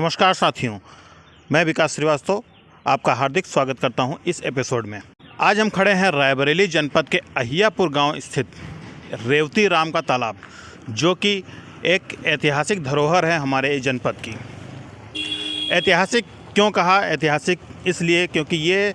नमस्कार साथियों, मैं विकास श्रीवास्तव आपका हार्दिक स्वागत करता हूं इस एपिसोड में। आज हम खड़े हैं रायबरेली जनपद के अहियापुर गांव स्थित रेवती राम का तालाब, जो कि एक ऐतिहासिक धरोहर है हमारे इस जनपद की। ऐतिहासिक क्यों कहा? ऐतिहासिक इसलिए क्योंकि ये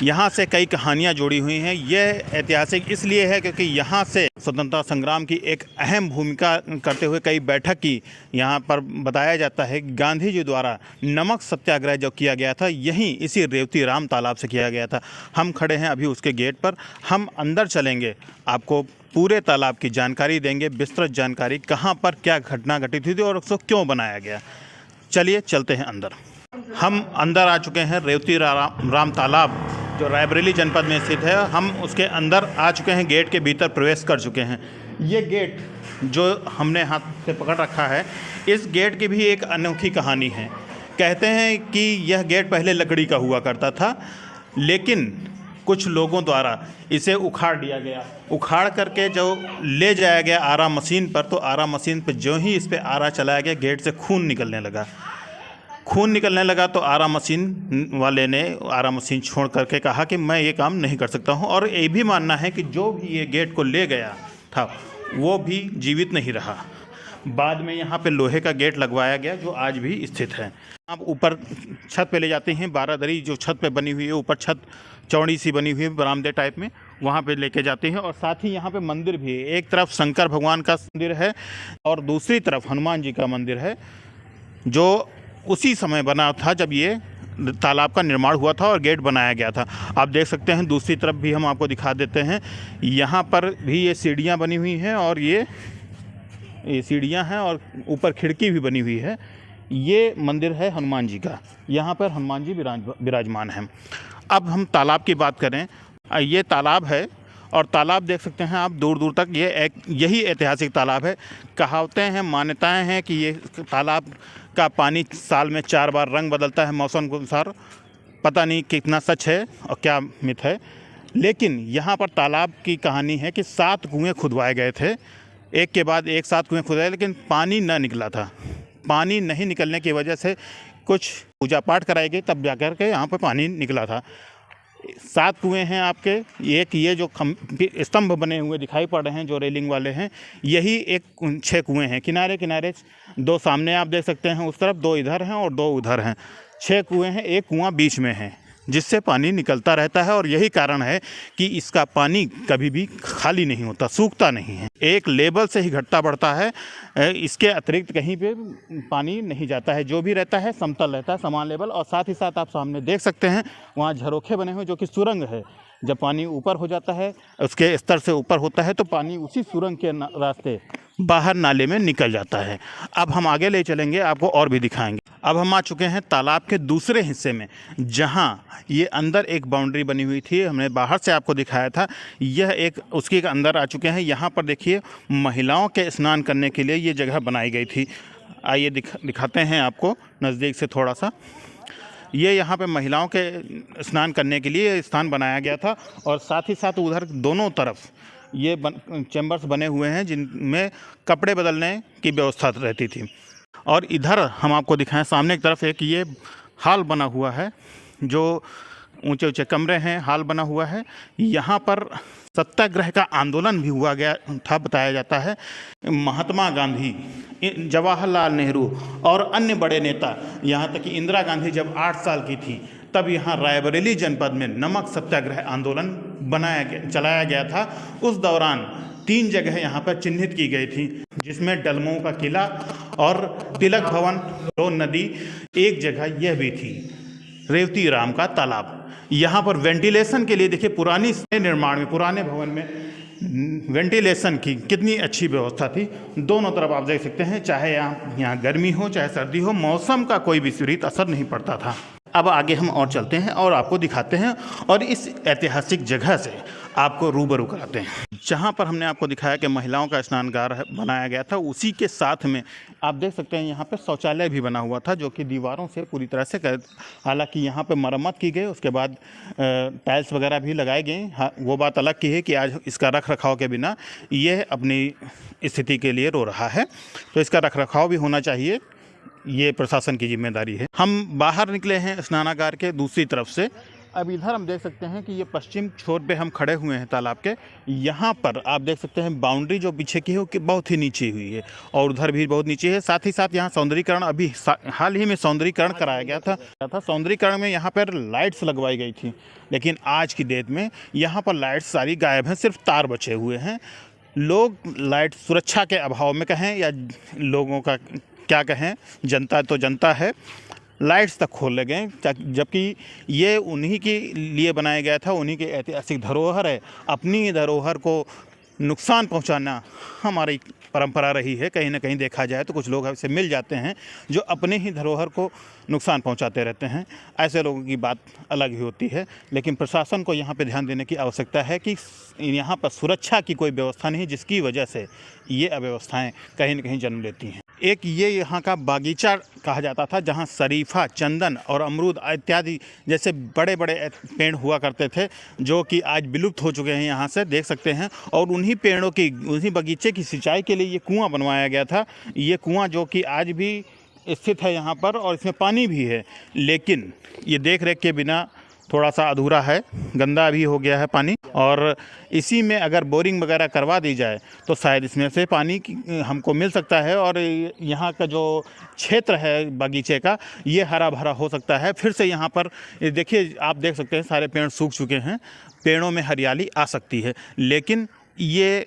यहाँ से कई कहानियाँ जुड़ी हुई हैं। यह ऐतिहासिक इसलिए है क्योंकि यहाँ से स्वतंत्रता संग्राम की एक अहम भूमिका करते हुए कई बैठक की यहाँ पर बताया जाता है। गांधी जी द्वारा नमक सत्याग्रह जो किया गया था, यहीं इसी रेवती राम तालाब से किया गया था। हम खड़े हैं अभी उसके गेट पर। हम अंदर चलेंगे, आपको पूरे तालाब की जानकारी देंगे, विस्तृत जानकारी, कहाँ पर क्या घटना घटित हुई थी और उसको क्यों बनाया गया। चलिए चलते हैं अंदर। हम अंदर आ चुके हैं रेवती राम तालाब जो रायबरेली जनपद में स्थित है। हम उसके अंदर आ चुके हैं, गेट के भीतर प्रवेश कर चुके हैं। ये गेट जो हमने हाथ से पकड़ रखा है, इस गेट की भी एक अनोखी कहानी है। कहते हैं कि यह गेट पहले लकड़ी का हुआ करता था, लेकिन कुछ लोगों द्वारा इसे उखाड़ दिया गया। उखाड़ करके जो ले जाया गया आरा मशीन पर, तो आरा मशीन पर जो ही इस पर आरा चलाया गया, गेट से खून निकलने लगा। तो आरा मशीन वाले ने आरा मशीन छोड़ करके कहा कि मैं ये काम नहीं कर सकता हूँ। और ये भी मानना है कि जो भी ये गेट को ले गया था वो भी जीवित नहीं रहा। बाद में यहाँ पे लोहे का गेट लगवाया गया जो आज भी स्थित है। आप ऊपर छत पे ले जाते हैं, बारादरी जो छत पे बनी हुई है, ऊपर छत चौड़ी सी बनी हुई है बरामदे टाइप में, वहाँ पे लेके जाते हैं। और साथ ही यहाँ पे मंदिर भी है। एक तरफ शंकर भगवान का मंदिर है और दूसरी तरफ हनुमान जी का मंदिर है, जो उसी समय बना था जब ये तालाब का निर्माण हुआ था और गेट बनाया गया था। आप देख सकते हैं, दूसरी तरफ भी हम आपको दिखा देते हैं। यहाँ पर भी ये सीढ़ियाँ बनी हुई हैं और ये सीढ़ियाँ हैं और ऊपर खिड़की भी बनी हुई है। ये मंदिर है हनुमान जी का, यहाँ पर हनुमान जी विराजमान हैं। अब हम तालाब की बात करें, ये तालाब है और तालाब देख सकते हैं आप दूर दूर तक। यही ऐतिहासिक तालाब है। कहावतें हैं, मान्यताएं हैं कि ये तालाब का पानी साल में 4 बार रंग बदलता है मौसम के अनुसार। पता नहीं कितना सच है और क्या मिथ है, लेकिन यहाँ पर तालाब की कहानी है कि 7 कुएँ खुदवाए गए थे, एक के बाद एक 7 कुएँ खुदवाए, लेकिन पानी न निकला था। पानी नहीं निकलने की वजह से कुछ पूजा पाठ कराई गई, तब जाकर के यहाँ पर पानी निकला था। 7 कुएँ हैं आपके। एक ये जो स्तंभ बने हुए दिखाई पड़ रहे हैं, जो रेलिंग वाले हैं, यही 6 कुएँ हैं। किनारे किनारे 2 सामने आप देख सकते हैं, उस तरफ 2 इधर हैं और 2 उधर हैं। 6 कुएँ हैं, एक कुआँ बीच में है जिससे पानी निकलता रहता है। और यही कारण है कि इसका पानी कभी भी खाली नहीं होता, सूखता नहीं है, एक लेवल से ही घटता बढ़ता है। इसके अतिरिक्त कहीं पे पानी नहीं जाता है, जो भी रहता है समतल रहता है, समान लेवल। और साथ ही साथ आप सामने देख सकते हैं, वहाँ झरोखे बने हुए जो कि सुरंग है। जब पानी ऊपर हो जाता है, उसके स्तर से ऊपर होता है, तो पानी उसी सुरंग के रास्ते बाहर नाले में निकल जाता है। अब हम आगे ले चलेंगे, आपको और भी दिखाएंगे। अब हम आ चुके हैं तालाब के दूसरे हिस्से में, जहाँ ये अंदर एक बाउंड्री बनी हुई थी, हमने बाहर से आपको दिखाया था। यह एक उसके अंदर आ चुके हैं। यहाँ पर देखिए, महिलाओं के स्नान करने के लिए ये जगह बनाई गई थी। आइए दिखाते हैं आपको नज़दीक से थोड़ा सा। ये यहाँ पे महिलाओं के स्नान करने के लिए स्थान बनाया गया था। और साथ ही साथ उधर दोनों तरफ ये चैम्बर्स बने हुए हैं जिनमें कपड़े बदलने की व्यवस्था रहती थी। और इधर हम आपको दिखाएं, सामने की तरफ एक ये हॉल बना हुआ है, जो ऊंचे ऊंचे कमरे हैं, हॉल बना हुआ है। यहाँ पर सत्याग्रह का आंदोलन भी हुआ गया था, बताया जाता है। महात्मा गांधी, जवाहरलाल नेहरू और अन्य बड़े नेता, यहाँ तक कि इंदिरा गांधी जब 8 साल की थी, तब यहाँ रायबरेली जनपद में नमक सत्याग्रह आंदोलन चलाया गया था। उस दौरान 3 जगह यहाँ पर चिन्हित की गई थी, जिसमें डलमऊ का किला और तिलक भवन, रो नदी, एक जगह यह भी थी रेवती राम का तालाब। यहाँ पर वेंटिलेशन के लिए देखिए, पुराने भवन में वेंटिलेशन की कितनी अच्छी व्यवस्था थी। दोनों तरफ आप देख सकते हैं, चाहे यहाँ गर्मी हो चाहे सर्दी हो, मौसम का कोई विपरीत असर नहीं पड़ता था। अब आगे हम और चलते हैं और आपको दिखाते हैं और इस ऐतिहासिक जगह से आपको रूबरू कराते हैं। जहाँ पर हमने आपको दिखाया कि महिलाओं का स्नानगार बनाया गया था, उसी के साथ में आप देख सकते हैं यहाँ पे शौचालय भी बना हुआ था, जो कि दीवारों से पूरी तरह से हालांकि यहाँ पे मरम्मत की गई, उसके बाद टाइल्स वगैरह भी लगाए गए। हाँ, वो बात अलग की है कि आज इसका रख रखाव के बिना ये अपनी स्थिति के लिए रो रहा है, तो इसका रख रखाव भी होना चाहिए। ये प्रशासन की जिम्मेदारी है। हम बाहर निकले हैं स्नानागार के दूसरी तरफ से। अब इधर हम देख सकते हैं कि ये पश्चिम छोर पे हम खड़े हुए हैं तालाब के। यहाँ पर आप देख सकते हैं बाउंड्री जो पीछे की है वो बहुत ही नीचे हुई है और उधर भी बहुत नीचे है। साथ ही साथ यहाँ सौंदर्यीकरण अभी हाल ही में सौंदर्यीकरण कराया गया था। सौंदर्यीकरण में यहाँ पर लाइट्स लगवाई गई थी, लेकिन आज की डेट में यहाँ पर लाइट्स सारी गायब हैं, सिर्फ तार बचे हुए हैं। लोग लाइट सुरक्षा के अभाव में कहें या लोगों का क्या कहें, जनता तो जनता है, लाइट्स तक खोल ले गए, जबकि ये उन्हीं के लिए बनाया गया था, उन्हीं की ऐतिहासिक धरोहर है। अपनी धरोहर को नुकसान पहुंचाना हमारी परंपरा रही है। कहीं ना कहीं देखा जाए तो कुछ लोग ऐसे मिल जाते हैं जो अपने ही धरोहर को नुकसान पहुंचाते रहते हैं। ऐसे लोगों की बात अलग ही होती है, लेकिन प्रशासन को यहाँ पे ध्यान देने की आवश्यकता है कि यहाँ पर सुरक्षा की कोई व्यवस्था नहीं, जिसकी वजह से ये अव्यवस्थाएं कहीं न कहीं जन्म लेती हैं। एक ये यहाँ का बागीचा कहा जाता था, जहाँ शरीफा, चंदन और अमरूद इत्यादि जैसे बड़े बड़े पेड़ हुआ करते थे, जो कि आज विलुप्त हो चुके हैं। यहाँ से देख सकते हैं। और उन्हीं पेड़ों की, उन्हीं बगीचे की सिंचाई के लिए ये कुआं बनवाया गया था। ये कुआं जो कि आज भी स्थित है यहाँ पर और इसमें पानी भी है, लेकिन ये देख रेख के बिना थोड़ा सा अधूरा है, गंदा भी हो गया है पानी। और इसी में अगर बोरिंग वगैरह करवा दी जाए तो शायद इसमें से पानी हमको मिल सकता है और यहाँ का जो क्षेत्र है बगीचे का, ये हरा भरा हो सकता है। फिर से यहाँ पर देखिए, आप देख सकते हैं सारे पेड़ सूख चुके हैं, पेड़ों में हरियाली आ सकती है, लेकिन ये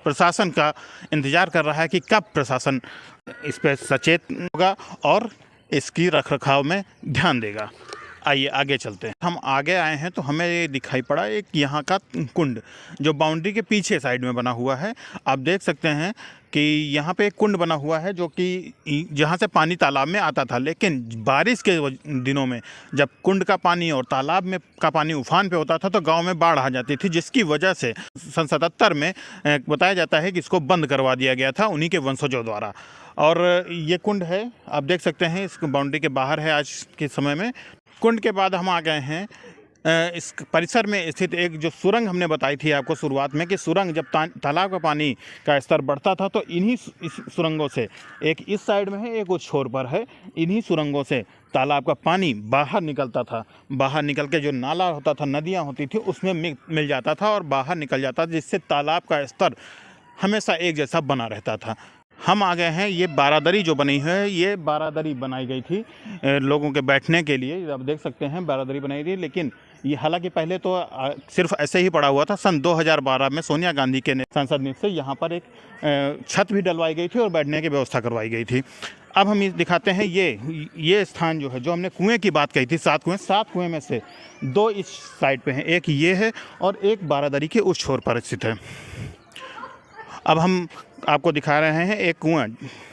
प्रशासन का इंतज़ार कर रहा है कि कब प्रशासन इस पर सचेत होगा और इसकी रखरखाव में ध्यान देगा। आइए आगे चलते हैं। हम आगे आए हैं तो हमें ये दिखाई पड़ा एक यहाँ का कुंड, जो बाउंड्री के पीछे साइड में बना हुआ है। आप देख सकते हैं कि यहाँ पे एक कुंड बना हुआ है, जो कि जहाँ से पानी तालाब में आता था, लेकिन बारिश के दिनों में जब कुंड का पानी और तालाब में का पानी उफान पे होता था तो गांव में बाढ़ आ जाती थी, जिसकी वजह से सन 77 में बताया जाता है कि इसको बंद करवा दिया गया था उन्हीं के वंशजों द्वारा। और ये कुंड है, आप देख सकते हैं, इस बाउंड्री के बाहर है आज के समय में। कुंड के बाद हम आ गए हैं इस परिसर में स्थित एक जो सुरंग हमने बताई थी आपको शुरुआत में, कि सुरंग जब तालाब का पानी का स्तर बढ़ता था तो इन्हीं इस सुरंगों से, एक इस साइड में है एक उस छोर पर है, इन्हीं सुरंगों से तालाब का पानी बाहर निकलता था। बाहर निकल के जो नाला होता था, नदियाँ होती थी, उसमें मिल जाता था और बाहर निकल जाता था, जिससे तालाब का स्तर हमेशा एक जैसा बना रहता था। हम आ गए हैं, ये बारादरी जो बनी है, ये बारादरी बनाई गई थी लोगों के बैठने के लिए। आप देख सकते हैं बारादरी बनाई गई, लेकिन ये हालांकि पहले तो सिर्फ ऐसे ही पड़ा हुआ था। सन 2012 में सोनिया गांधी के संसद में से यहाँ पर एक छत भी डलवाई गई थी और बैठने की व्यवस्था करवाई गई थी। अब हम दिखाते हैं ये स्थान जो है, जो हमने कुएँ की बात कही थी, 7 कुएँ में से 2 इस साइड पर हैं, एक ये है और एक बारादरी के उस छोर पर स्थित है। अब हम आपको दिखा रहे हैं एक कुआं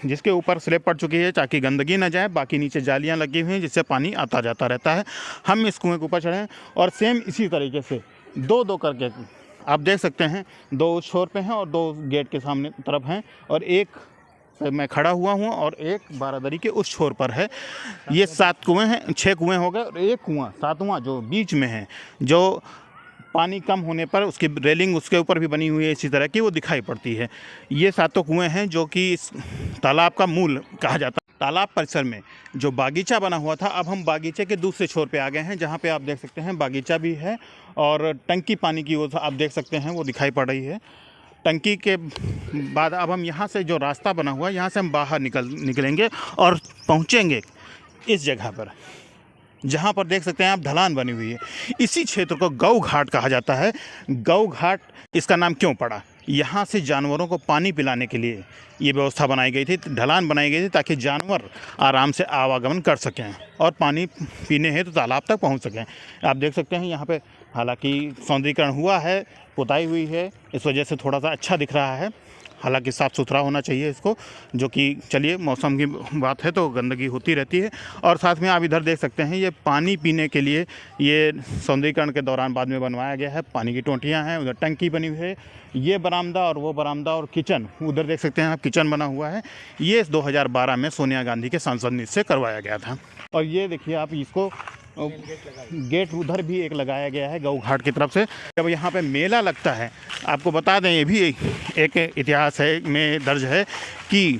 जिसके ऊपर स्लैब पड़ चुकी है ताकि गंदगी न जाए, बाकी नीचे जालियां लगी हुई हैं जिससे पानी आता जाता रहता है। हम इस कुएं के ऊपर चढ़े हैं और सेम इसी तरीके से 2-2 करके आप देख सकते हैं, 2 उस छोर पे हैं और 2 गेट के सामने तरफ हैं और एक मैं खड़ा हुआ हूँ और एक बारादरी के उस छोर पर है। ये 7 कुएँ हैं, 6 कुएँ हो गए और एक कुआँ 7वां जो बीच में है, जो पानी कम होने पर उसकी रेलिंग उसके ऊपर भी बनी हुई है इसी तरह की, वो दिखाई पड़ती है। ये 7 कुएँ हैं जो कि इस तालाब का मूल कहा जाता है। तालाब परिसर में जो बागीचा बना हुआ था, अब हम बागीचे के दूसरे छोर पे आ गए हैं, जहाँ पे आप देख सकते हैं बागीचा भी है और टंकी पानी की वो आप देख सकते हैं वो दिखाई पड़ रही है। टंकी के बाद अब हम यहाँ से जो रास्ता बना हुआ है, यहाँ से हम बाहर निकलेंगे और पहुँचेंगे इस जगह पर, जहाँ पर देख सकते हैं आप ढलान बनी हुई है। इसी क्षेत्र को गौ घाट कहा जाता है। गौ घाट इसका नाम क्यों पड़ा? यहाँ से जानवरों को पानी पिलाने के लिए ये व्यवस्था बनाई गई थी, ढलान बनाई गई थी ताकि जानवर आराम से आवागमन कर सकें और पानी पीने हेतु तो तालाब तक पहुँच सकें। आप देख सकते हैं यहाँ पे हालांकि सौंदर्यीकरण हुआ है, पुताई हुई है, इस वजह से थोड़ा सा अच्छा दिख रहा है। हालांकि साफ़ सुथरा होना चाहिए इसको, जो कि चलिए मौसम की बात है तो गंदगी होती रहती है। और साथ में आप इधर देख सकते हैं ये पानी पीने के लिए ये सौंदर्यीकरण के दौरान बाद में बनवाया गया है। पानी की टोंटियाँ हैं, उधर टंकी बनी हुई है, ये बरामदा और वो बरामदा और किचन, उधर देख सकते हैं आप किचन बना हुआ है। ये 2012 में सोनिया गांधी के सांसद निधि से करवाया गया था। और ये देखिए आप इसको गेट उधर भी एक लगाया गया है गौ घाट की तरफ से। जब यहाँ पे मेला लगता है, आपको बता दें ये भी एक इतिहास है में दर्ज है कि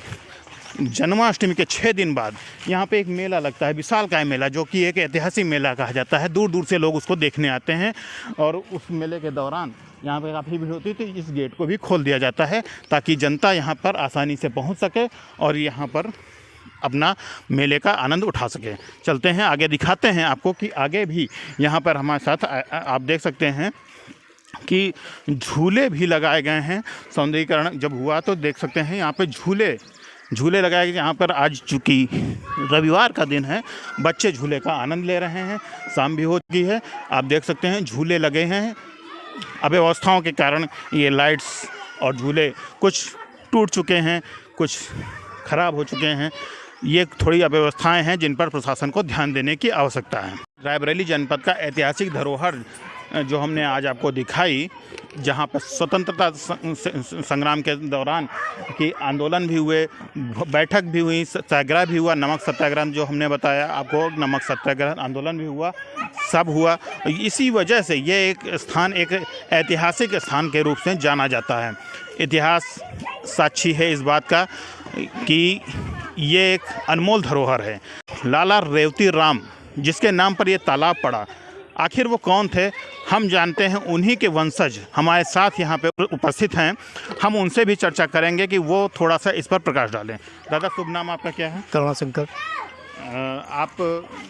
जन्माष्टमी के 6 दिन बाद यहाँ पे एक मेला लगता है, विशालकाय मेला, जो कि एक ऐतिहासिक मेला कहा जाता है। दूर दूर से लोग उसको देखने आते हैं और उस मेले के दौरान यहाँ पे काफ़ी भीड़ होती है। तो इस गेट को भी खोल दिया जाता है ताकि जनता यहाँ पर आसानी से पहुँच सके और यहाँ पर अपना मेले का आनंद उठा सके। चलते हैं आगे, दिखाते हैं आपको कि आगे भी यहाँ पर हमारे साथ आप देख सकते हैं कि झूले भी लगाए गए हैं। सौंदर्यीकरण जब हुआ तो देख सकते हैं यहाँ पे झूले लगाए गए। यहाँ पर आज चूँकि रविवार का दिन है, बच्चे झूले का आनंद ले रहे हैं। शाम भी हो चुकी है, आप देख सकते हैं झूले लगे हैं। अव्यवस्थाओं के कारण ये लाइट्स और झूले कुछ टूट चुके हैं, कुछ ख़राब हो चुके हैं। ये थोड़ी अव्यवस्थाएं हैं जिन पर प्रशासन को ध्यान देने की आवश्यकता है। रायबरेली जनपद का ऐतिहासिक धरोहर जो हमने आज आपको दिखाई, जहाँ पर स्वतंत्रता संग्राम के दौरान की आंदोलन भी हुए, बैठक भी हुई, सत्याग्रह भी हुआ, नमक सत्याग्रह जो हमने बताया आपको, नमक सत्याग्रह आंदोलन भी हुआ, सब हुआ। इसी वजह से ये एक स्थान एक ऐतिहासिक स्थान के रूप से जाना जाता है। इतिहास साक्षी है इस बात का कि ये एक अनमोल धरोहर है। लाला रेवती राम जिसके नाम पर ये तालाब पड़ा, आखिर वो कौन थे? हम जानते हैं, उन्हीं के वंशज हमारे साथ यहाँ पे उपस्थित हैं। हम उनसे भी चर्चा करेंगे कि वो थोड़ा सा इस पर प्रकाश डालें। दादा, शुभ नाम आपका क्या है? करुणाशंकर। आप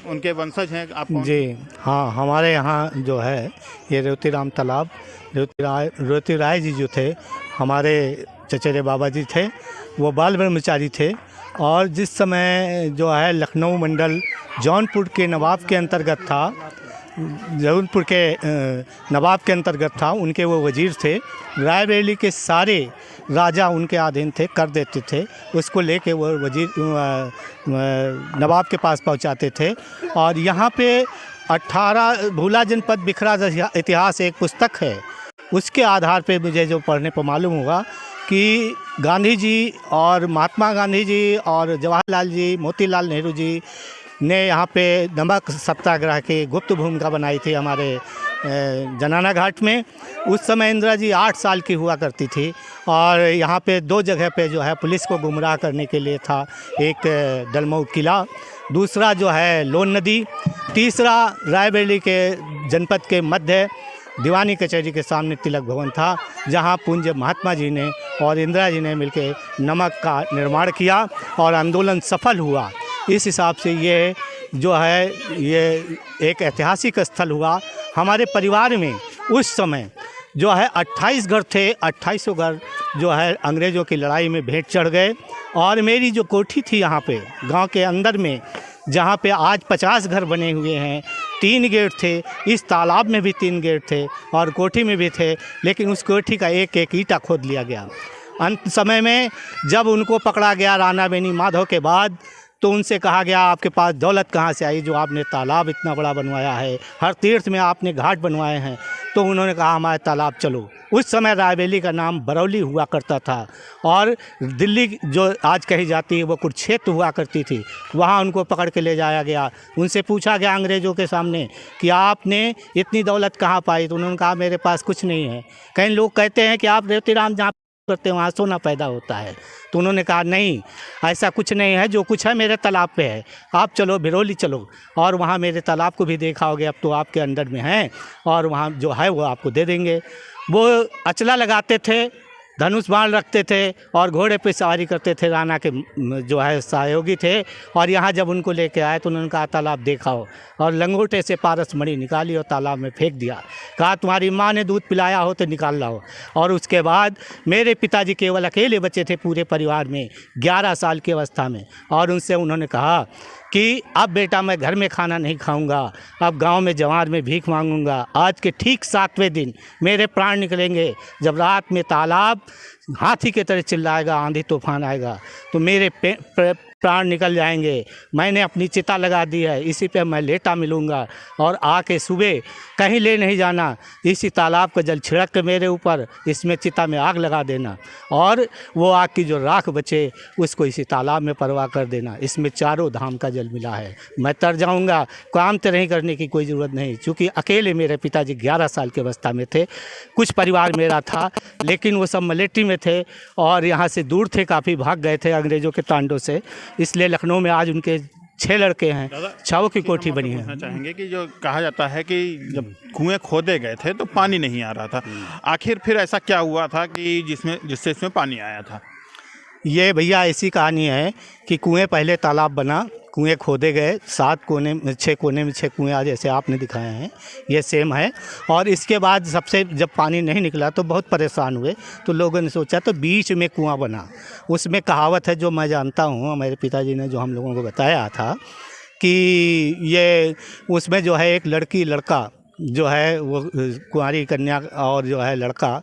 उनके वंशज हैं आप? जी हाँ, हमारे यहाँ जो है ये रेवती राम तालाब, रेवती राय जी जो थे हमारे चचेरे बाबा जी थे, वो बाल ब्रह्मचारी थे। और जिस समय जो है लखनऊ मंडल जौनपुर के नवाब के अंतर्गत था, जौनपुर के नवाब के अंतर्गत था, उनके वो वजीर थे। रायबरेली के सारे राजा उनके अधीन थे, कर देते थे, उसको लेके वो वजीर नवाब के पास पहुंचाते थे। और यहाँ पे 18 भूला जनपद बिखरा इतिहास एक पुस्तक है, उसके आधार पे मुझे जो पढ़ने पर मालूम हुआ कि गांधी जी और महात्मा गांधी जी और जवाहरलाल जी, मोतीलाल नेहरू जी ने यहाँ पे नमक सत्याग्रह की गुप्त भूमिका बनाई थी हमारे जनाना घाट में। उस समय इंदिरा जी 8 साल की हुआ करती थी और यहाँ पे 2 जगह पे जो है पुलिस को गुमराह करने के लिए था, एक दलमऊ किला, दूसरा जो है लोन नदी, तीसरा रायबरेली के जनपद के मध्य दीवानी कचहरी के सामने तिलक भवन था, जहाँ पूज्य महात्मा जी ने और इंदिरा जी ने मिलकर नमक का निर्माण किया और आंदोलन सफल हुआ। इस हिसाब से ये जो है ये एक ऐतिहासिक स्थल हुआ। हमारे परिवार में उस समय जो है 28 घर थे, 2800 घर जो है अंग्रेज़ों की लड़ाई में भेंट चढ़ गए। और मेरी जो कोठी थी यहाँ पे गांव के अंदर में, जहाँ पे आज 50 घर बने हुए हैं, 3 गेट थे, इस तालाब में भी 3 गेट थे और कोठी में भी थे, लेकिन उस कोठी का एक एक ईंटा खोद लिया गया। अंत समय में जब उनको पकड़ा गया राणा बेनी माधव के बाद, तो उनसे कहा गया आपके पास दौलत कहाँ से आई जो आपने तालाब इतना बड़ा बनवाया है, हर तीर्थ में आपने घाट बनवाए हैं। तो उन्होंने कहा हमारे तालाब चलो। उस समय रायबरेली का नाम बरौली हुआ करता था और दिल्ली जो आज कही जाती है वो कुरुक्षेत्र हुआ करती थी, वहाँ उनको पकड़ के ले जाया गया। उनसे पूछा गया अंग्रेज़ों के सामने कि आपने इतनी दौलत कहाँ पाई, तो उन्होंने कहा मेरे पास कुछ नहीं है। कई लोग कहते हैं कि आप रेवती राम जहाँ करते हैं वहाँ सोना पैदा होता है, तो उन्होंने कहा नहीं, ऐसा कुछ नहीं है, जो कुछ है मेरे तालाब पे है, आप चलो भिरोली चलो और वहाँ मेरे तालाब को भी देखा होगे, अब तो आपके अंडर में है और वहाँ जो है वो आपको दे देंगे। वो अचला लगाते थे, धनुष बाण रखते थे और घोड़े पे सवारी करते थे, राणा के जो है सहयोगी थे। और यहाँ जब उनको लेके आए तो उन्होंने कहा तालाब देखाओ, और लंगोटे से पारस मणि निकाली और तालाब में फेंक दिया। कहा तुम्हारी माँ ने दूध पिलाया हो तो निकाल लाओ। और उसके बाद मेरे पिताजी केवल अकेले बच्चे थे पूरे परिवार में 11 साल की अवस्था में, और उनसे उन्होंने कहा कि अब बेटा मैं घर में खाना नहीं खाऊंगा, अब गांव में जवार में भीख मांगूंगा। आज के ठीक 7वें दिन मेरे प्राण निकलेंगे, जब रात में तालाब हाथी के तरह चिल्लाएगा, आंधी तूफान आएगा, तो मेरे प्राण निकल जाएंगे। मैंने अपनी चिता लगा दी है, इसी पे मैं लेटा मिलूँगा और आके सुबह कहीं ले नहीं जाना, इसी तालाब का जल छिड़क के मेरे ऊपर इसमें चिता में आग लगा देना और वो आग की जो राख बचे उसको इसी तालाब में परवाह कर देना। इसमें चारों धाम का जल मिला है। मैं तर जाऊंगा, काम तो नहीं करने की कोई ज़रूरत नहीं, क्योंकि अकेले मेरे पिताजी 11 साल की अवस्था में थे। कुछ परिवार मेरा था लेकिन वो सब मलेठी में थे और यहाँ से दूर थे, काफ़ी भाग गए थे अंग्रेज़ों के तांडों से, इसलिए लखनऊ में आज उनके 6 लड़के हैं, 6 की कोठी बनी है। पूछना चाहेंगे कि जो कहा जाता है कि जब कुएं खोदे गए थे तो पानी नहीं आ रहा था, आखिर फिर ऐसा क्या हुआ था कि जिससे इसमें पानी आया था? ये भैया ऐसी कहानी है कि कुएं पहले तालाब बना, कुएं खोदे गए, 7 कोने में 6 कोने में 6 कुएं आज जैसे आपने दिखाए हैं ये सेम है। और इसके बाद सबसे जब पानी नहीं निकला तो बहुत परेशान हुए, तो लोगों ने सोचा तो बीच में कुआं बना। उसमें कहावत है जो मैं जानता हूँ, मेरे पिताजी ने जो हम लोगों को बताया था कि ये उसमें जो है एक लड़का जो है वो कुंवारी कन्या और जो है लड़का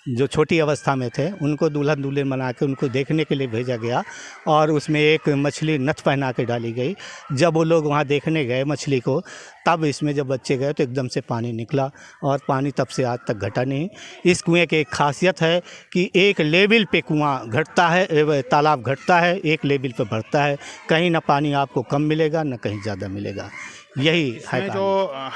जो छोटी अवस्था में थे उनको दुल्हन दुल्हन बना के उनको देखने के लिए भेजा गया और उसमें एक मछली नथ पहना के डाली गई। जब वो लोग वहाँ देखने गए मछली को, तब इसमें जब बच्चे गए तो एकदम से पानी निकला और पानी तब से आज तक घटा नहीं। इस कुएं की एक खासियत है कि एक लेवल पे कुआं घटता है, तालाब घटता है, एक लेवल पे बढ़ता है। कहीं ना पानी आपको कम मिलेगा ना कहीं ज़्यादा मिलेगा। यही है जो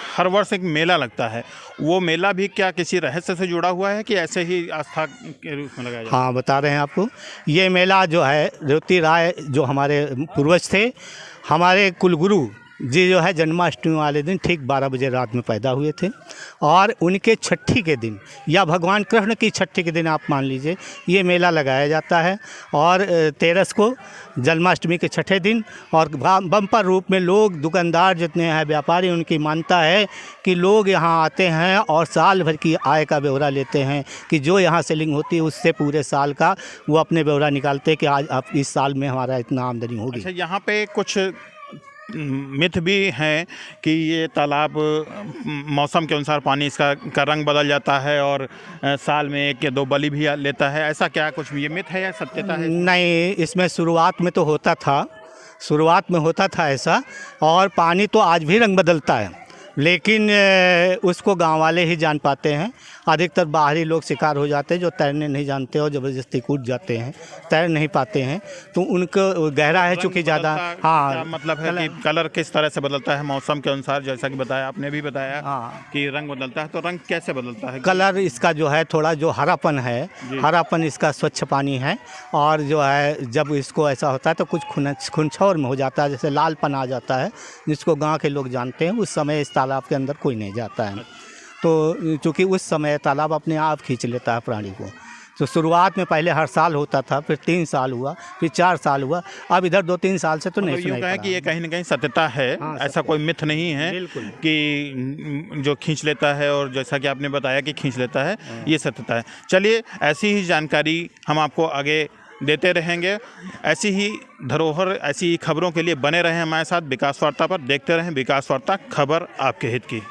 हर वर्ष एक मेला लगता है, वो मेला भी क्या किसी रहस्य से जुड़ा हुआ है कि ऐसे ही आस्था के रूप में लगाया जाता है? हाँ, बता रहे हैं आपको। ये मेला जो है रेवती राय जो हमारे पूर्वज थे, हमारे कुलगुरु जी जो है जन्माष्टमी वाले दिन ठीक 12 बजे रात में पैदा हुए थे और उनके छठी के दिन या भगवान कृष्ण की छठी के दिन आप मान लीजिए ये मेला लगाया जाता है। और 13 को जन्माष्टमी के छठे दिन और बम्पर रूप में लोग दुकानदार जितने हैं व्यापारी, उनकी मानता है कि लोग यहाँ आते हैं और साल भर की आय का ब्यौरा लेते हैं कि जो यहाँ सेलिंग होती है उससे पूरे साल का वो अपने ब्यौरा निकालते हैं कि आज अब इस साल में हमारा इतना आमदनी होगी। अच्छा, यहाँ पे कुछ मिथ भी हैं कि ये तालाब मौसम के अनुसार पानी इसका रंग बदल जाता है और साल में 1 या 2 बलि भी लेता है, ऐसा क्या कुछ ये मिथ है या सत्यता है? नहीं, इसमें शुरुआत में तो होता था ऐसा, और पानी तो आज भी रंग बदलता है लेकिन उसको गांव वाले ही जान पाते हैं। अधिकतर बाहरी लोग शिकार हो जाते हैं जो तैरने नहीं जानते और ज़बरदस्ती कूद जाते हैं, तैर नहीं पाते हैं, तो उनको गहरा है चूँकि ज़्यादा। हाँ, मतलब है कि कलर किस तरह से बदलता है मौसम के अनुसार, जैसा कि बताया आपने भी बताया कि रंग बदलता है, तो रंग कैसे बदलता है? कलर इसका जो है थोड़ा जो हरापन है, हरापन इसका स्वच्छ पानी है और जो है जब इसको ऐसा होता है तो कुछ खुनछौर में हो जाता है, जैसे लालपन आ जाता है जिसको गाँव के लोग जानते हैं। उस समय इस तालाब के अंदर कोई नहीं जाता है, तो चूँकि उस समय तालाब अपने आप खींच लेता है प्राणी को। तो शुरुआत में पहले हर साल होता था, फिर 3 साल हुआ, फिर 4 साल हुआ, अब इधर 2-3 साल से तो नहीं सुनाई पड़ा। कि ये कहीं ना कहीं सत्यता है। हाँ, ऐसा कोई मिथ नहीं है कि जो खींच लेता है और जैसा कि आपने बताया कि खींच लेता है, ये सत्यता है। चलिए, ऐसी ही जानकारी हम आपको आगे देते रहेंगे। ऐसी ही धरोहर, ऐसी ही खबरों के लिए बने रहें हमारे साथ विकास वार्ता पर। देखते रहें विकास वार्ता, खबर आपके हित की।